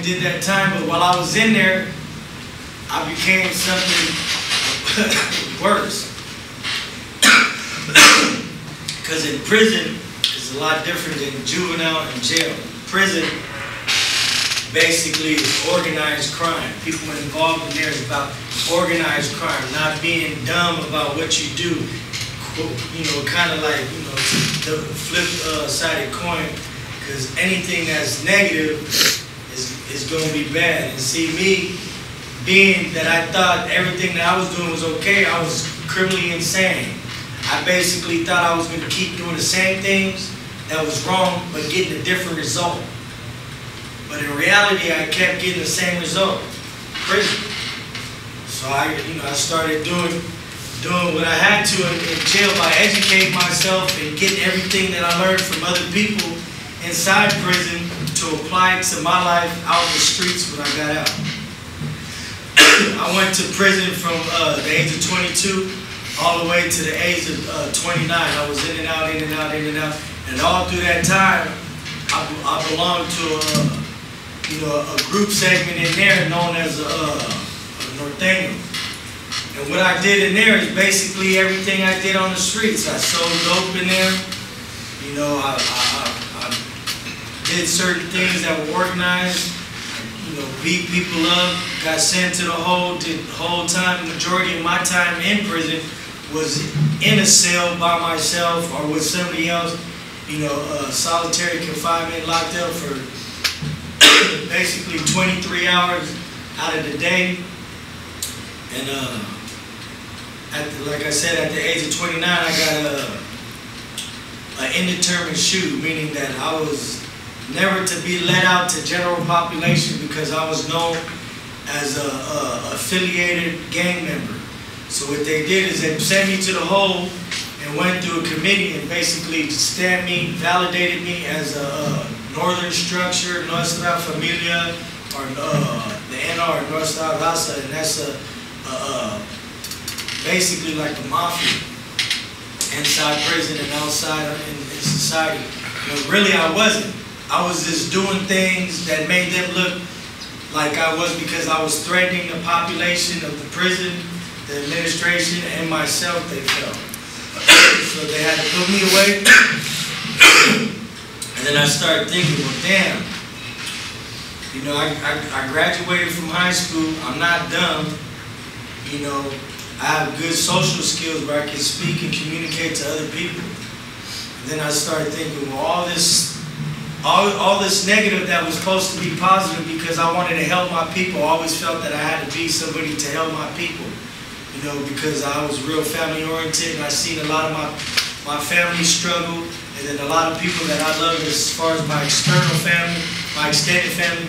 only did that time, but while I was in there, I became something worse. Because in prison, it's a lot different than juvenile and jail. Prison basically is organized crime. People involved in there is about organized crime, not being dumb about what you do. You know, kind of like, you know, the flip-sided coin, because anything that's negative is going to be bad. And see, me, being that I thought everything that I was doing was okay, I was criminally insane. I basically thought I was going to keep doing the same things that was wrong, but getting a different result. But in reality, I kept getting the same result, prison. So I started doing what I had to in jail by educating myself and getting everything that I learned from other people inside prison to apply it to my life out in the streets when I got out. I went to prison from the age of 22 all the way to the age of 29. I was in and out, in and out, in and out. And all through that time, I belonged to a group segment in there known as a Northanian. And what I did in there is basically everything I did on the streets. I sold dope in there. You know, I did certain things that were organized. You know, beat people up, got sent to the hole, did the whole time. The majority of my time in prison was in a cell by myself or with somebody else. You know, solitary confinement, locked up for basically 23 hours out of the day. And like I said, at the age of 29, I got an indeterminate shoot, meaning that I was never to be let out to general population because I was known as a affiliated gang member. So what they did is they sent me to the hole and went through a committee and basically stamped me, validated me as a Northern Structure, Nuestra Familia, or the NR, Nuestra Raza, and that's basically like the mafia inside prison and outside in society. But really I wasn't. I was just doing things that made them look like I was because I was threatening the population of the prison, the administration, and myself, they felt. So they had to put me away. And then I started thinking, well, damn, you know, I graduated from high school. I'm not dumb. You know, I have good social skills where I can speak and communicate to other people. And then I started thinking, well, all this negative that was supposed to be positive because I wanted to help my people. I always felt that I had to be somebody to help my people. You know, because I was real family oriented and I seen a lot of my family struggle, and then a lot of people that I love as far as my external family, my extended family,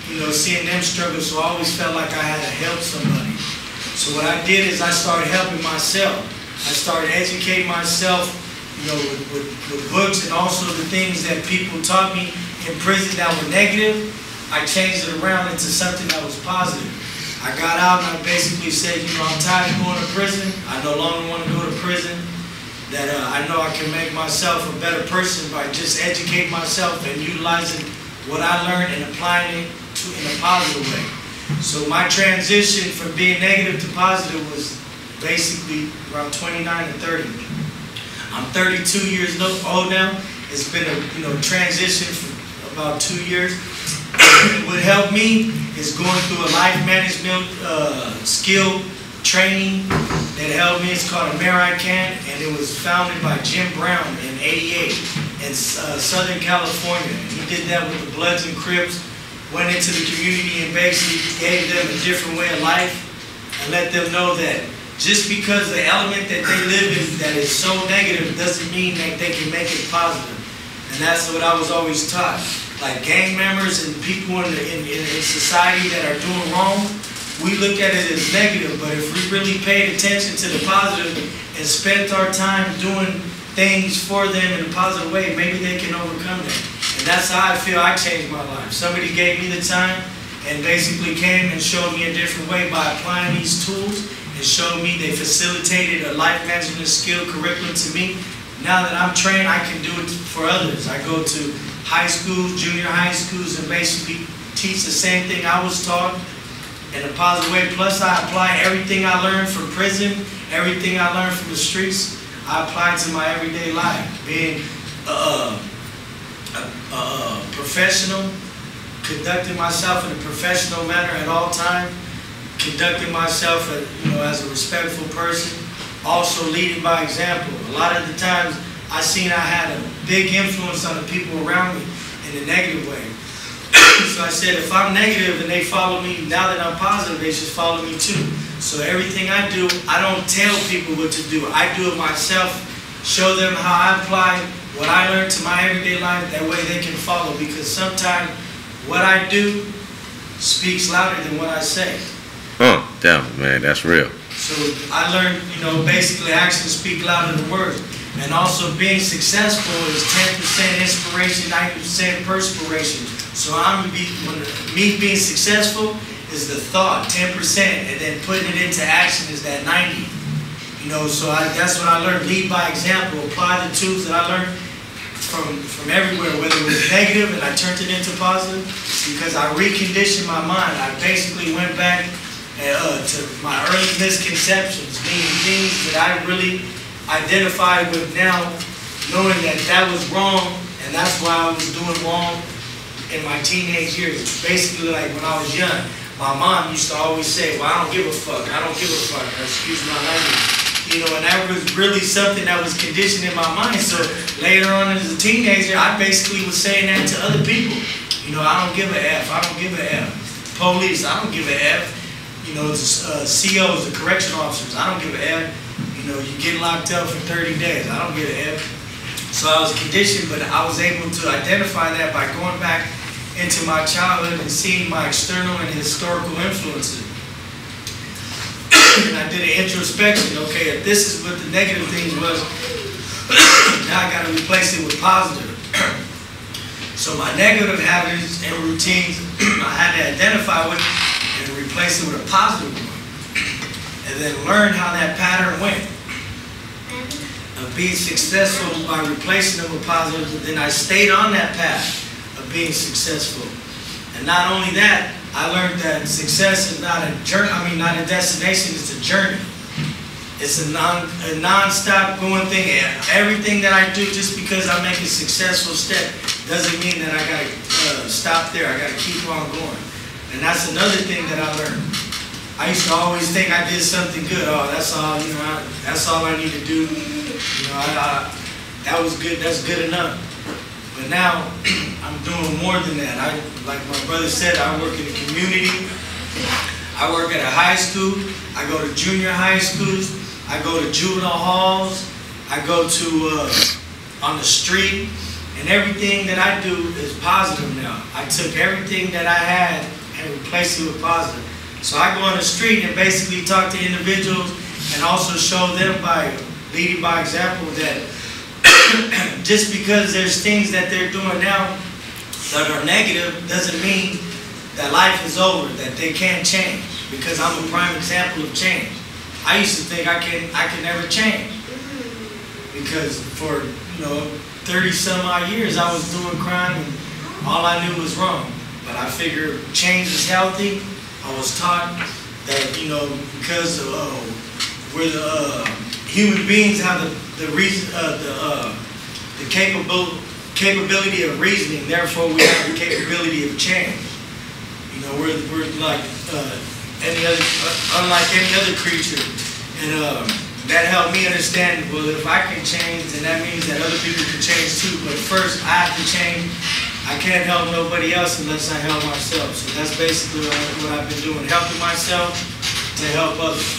you know, seeing them struggle. So I always felt like I had to help somebody. So what I did is I started helping myself. I started educating myself, you know, with books and also the things that people taught me in prison that were negative. I changed it around into something that was positive. I got out and I basically said, you know, I'm tired of going to prison. I no longer want to go to prison. That I know I can make myself a better person by just educating myself and utilizing what I learned and applying it in a positive way. So my transition from being negative to positive was basically around 29 and 30. I'm 32 years old now. It's been a transition for about 2 years. What helped me is going through a life management skill training that helped me. It's called American, and it was founded by Jim Brown in '88 in Southern California. He did that with the Bloods and Crips, went into the community and basically gave them a different way of life and let them know that just because the element that they live in that is so negative doesn't mean that they can make it positive. And that's what I was always taught. Like gang members and people in society that are doing wrong, we look at it as negative, but if we really paid attention to the positive and spent our time doing things for them in a positive way, maybe they can overcome that. And that's how I feel I changed my life. Somebody gave me the time and basically came and showed me a different way by applying these tools and showed me they facilitated a life management skill curriculum to me. Now that I'm trained, I can do it for others. I go to high schools, junior high schools, and basically teach the same thing I was taught in a positive way. Plus, I apply everything I learned from prison, everything I learned from the streets, I apply to my everyday life. Being a professional, conducting myself in a professional manner at all times, conducting myself as a respectful person, also leading by example. A lot of the times I seen I had a big influence on the people around me in a negative way. So I said, if I'm negative and they follow me, now that I'm positive, they should follow me too. So everything I do, I don't tell people what to do. I do it myself, show them how I apply what I learned to my everyday life. That way they can follow, because sometimes what I do speaks louder than what I say. Damn, man, that's real. So I learned, basically actions speak louder than words. And also being successful is 10% inspiration, 90% perspiration. So me being successful is the thought, 10%, and then putting it into action is that 90. So that's what I learned. Lead by example. Apply the tools that I learned from everywhere, whether it was negative and I turned it into positive, because I reconditioned my mind. I basically went back to my early misconceptions, meaning things that I really identified with now, knowing that that was wrong, and that's why I was doing wrong in my teenage years. Basically, like when I was young, my mom used to always say, well, I don't give a fuck, I don't give a fuck, excuse my language. And that was really something that was conditioned in my mind. So later on as a teenager, I basically was saying that to other people. I don't give a F, I don't give a F. Police, I don't give a F. COs, the correction officers, I don't give a F. You get locked up for 30 days, I don't give a F. So I was conditioned, but I was able to identify that by going back into my childhood and seeing my external and historical influences. And I did an introspection. Okay, if this is what the negative things was, now I got to replace it with positive. So my negative habits and routines, I had to identify with and replace it with a positive one. And then learn how that pattern went. Of being successful by replacing them with positive, and then I stayed on that path of being successful. And not only that, I learned that success is not a journey. Not a destination. It's a journey. It's a non-stop going thing. Everything that I do, just because I make a successful step, doesn't mean that I gotta stop there. I gotta keep on going. And that's another thing that I learned. I used to always think I did something good. Oh, that's all. That's all I need to do. That was good. That's good enough. But now I'm doing more than that. Like my brother said, I work in the community. I work at a high school. I go to junior high schools. I go to juvenile halls. I go to on the street. And everything that I do is positive now. I took everything that I had and replaced it with positive. So I go on the street and basically talk to individuals and also show them by leading by example that just because there's things that they're doing now that are negative doesn't mean that life is over, that they can't change. Because I'm a prime example of change. I used to think I can never change. Because for 30 some odd years I was doing crime and all I knew was wrong. But I figured change is healthy. I was taught that because we're the human beings have the capability of reasoning, therefore we have the capability of change. We're like unlike any other creature, and that helped me understand. Well, if I can change, then that means that other people can change too. But first, I have to change. I can't help nobody else unless I help myself. So that's basically what I've been doing, helping myself to help others.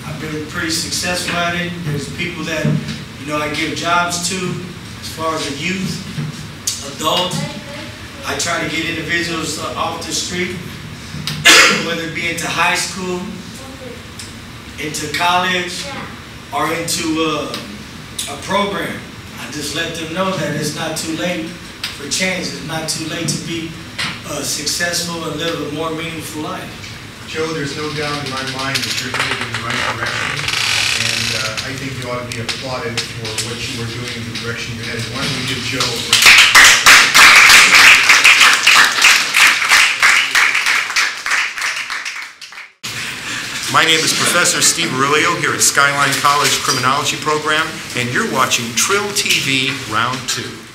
I've been pretty successful at it. There's people that I give jobs to, as far as the youth, adults. I try to get individuals off the street, whether it be into high school, into college, or into a program. I just let them know that it's not too late for change. It's not too late to be successful and live a more meaningful life. Joe, there's no doubt in my mind that you're headed in the right direction, and I think you ought to be applauded for what you were doing in the direction you're headed. Why don't we give Joe a round? My name is Professor Steve Aurelio here at Skyline College Criminology Program, and you're watching Trill TV Round 2.